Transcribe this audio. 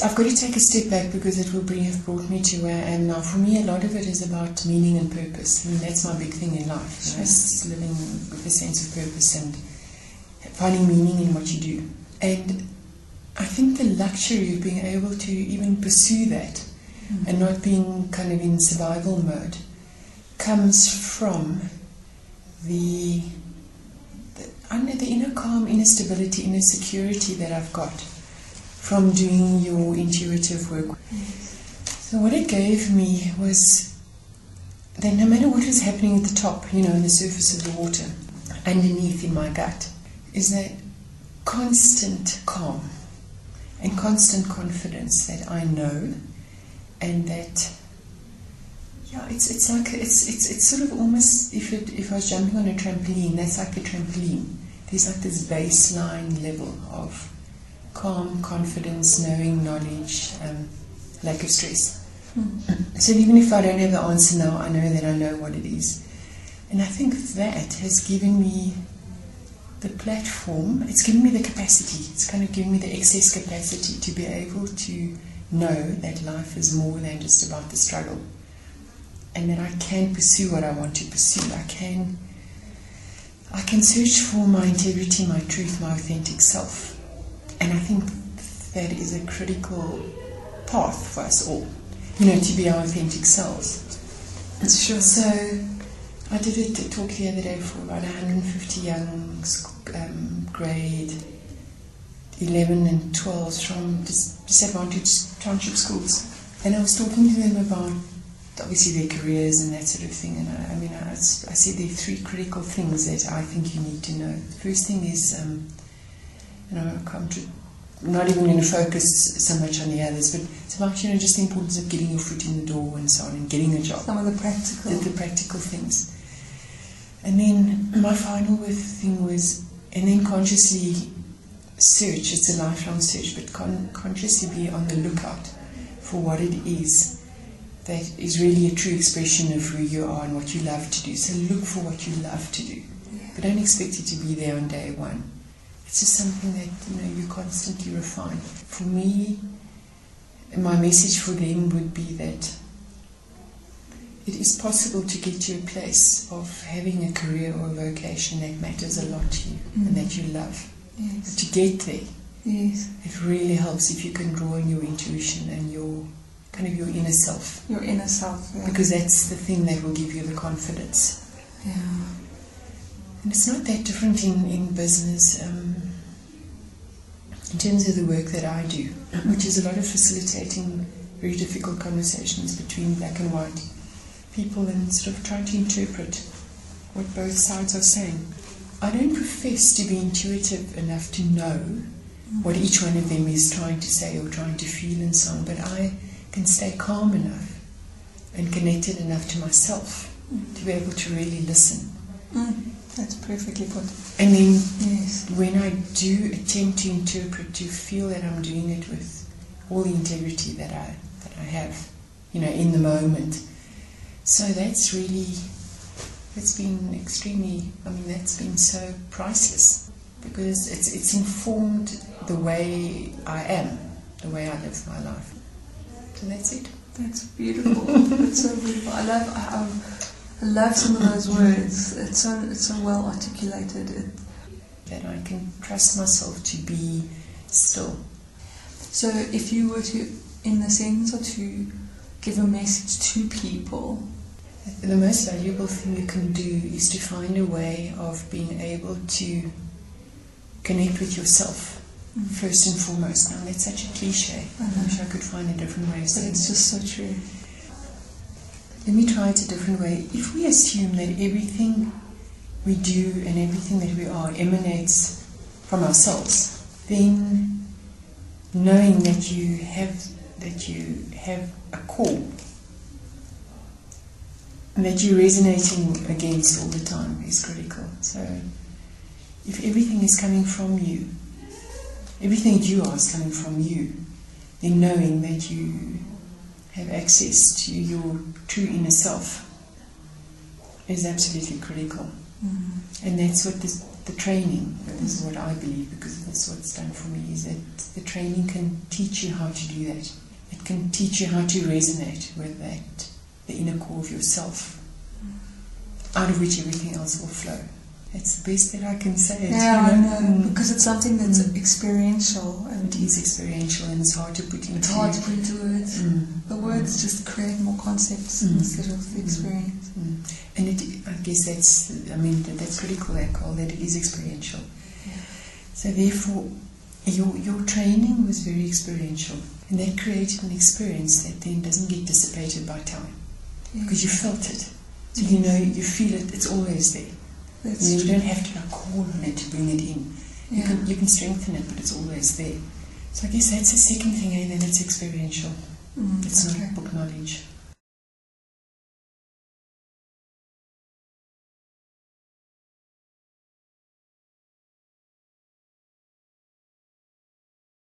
I've got to take a step back because it will have brought me to where I am now. For me, a lot of it is about meaning and purpose. I mean, that's my big thing in life. You know, it's living with a sense of purpose and finding meaning in what you do. And I think the luxury of being able to even pursue that and not being kind of in survival mode comes from the inner calm, inner stability, inner security that I've got from doing your intuitive work. So what it gave me was that no matter what was happening at the top, you know, on the surface of the water, underneath in my gut, is that constant calm and constant confidence that I know, and that it's like it's sort of almost if I was jumping on a trampoline, that's like the trampoline. There's like this baseline level of calm, confidence, knowing, knowledge, lack of stress. So even if I don't have the answer now, I know that I know what it is. And I think that has given me the platform, it's given me the capacity, it's kind of given me the excess capacity to be able to know that life is more than just about the struggle. And that I can pursue what I want to pursue. I can search for my integrity, my truth, my authentic self. And I think that is a critical path for us all, you know, to be our authentic selves. Sure. So I did a talk the other day for about 150 young grade 11 and 12s from disadvantaged township schools. And I was talking to them about obviously their careers and that sort of thing. And I said there are three critical things that I think you need to know. The first thing is, I'm not even going to focus so much on the others, but it's about, you know, just the importance of getting your foot in the door and so on, and getting a job. Some of the practical. The practical things. And then my final thing was, and then consciously search, it's a lifelong search, but consciously be on the lookout for what it is that is really a true expression of who you are and what you love to do. So look for what you love to do, but don't expect it to be there on day one. It's just something that, you know, you constantly refine. For me, my message for them would be that it is possible to get to a place of having a career or a vocation that matters a lot to you and that you love. Yes. But to get there, yes, it really helps if you can draw on your intuition and your kind of your inner self. Your inner self, yeah. Because that's the thing that will give you the confidence. Yeah. And it's not that different in business. In terms of the work that I do, which is a lot of facilitating very difficult conversations between black and white people and sort of trying to interpret what both sides are saying. I don't profess to be intuitive enough to know what each one of them is trying to say or trying to feel and so on, but I can stay calm enough and connected enough to myself to be able to really listen. That's perfectly put. And then yes, when I do attempt to interpret, to feel that I'm doing it with all the integrity that I have, you know, in the moment. So that's been extremely, that's been so priceless, because it's informed the way I am, the way I live my life. So that's it. That's beautiful. That's so beautiful. I love some of those words. It's so well articulated. That I can trust myself to be still. So if you were to, in the sense, or to give a message to people, the most valuable thing you can do is to find a way of being able to connect with yourself first and foremost. Now that's such a cliche. I wish I could find a different way of saying it. But it's just so true. Let me try it a different way. If we assume that everything we do and everything that we are emanates from ourselves, then knowing that you have a core and that you're resonating against all the time is critical. So if everything is coming from you, everything that you are is coming from you, then knowing that you have access to your true inner self is absolutely critical. And that's what the training, this is what I believe, because that's what's done for me, is that the training can teach you how to do that. It can teach you how to resonate with that, the inner core of yourself, out of which everything else will flow. It's the best that I can say. Yeah, I know, because it's something that's experiential. It is experiential, and it's hard to put into words. It's hard to put into words. The words just create more concepts instead of the experience. And I guess that's pretty cool, Carl, that it is experiential. Yeah. So therefore, your training was very experiential, and that created an experience that then doesn't get dissipated by time, because you felt it. So you know, you feel it. It's always there. You don't have to call on it to bring it in. You can strengthen it, but it's always there. So I guess that's the second thing, that it's experiential. It's not book knowledge.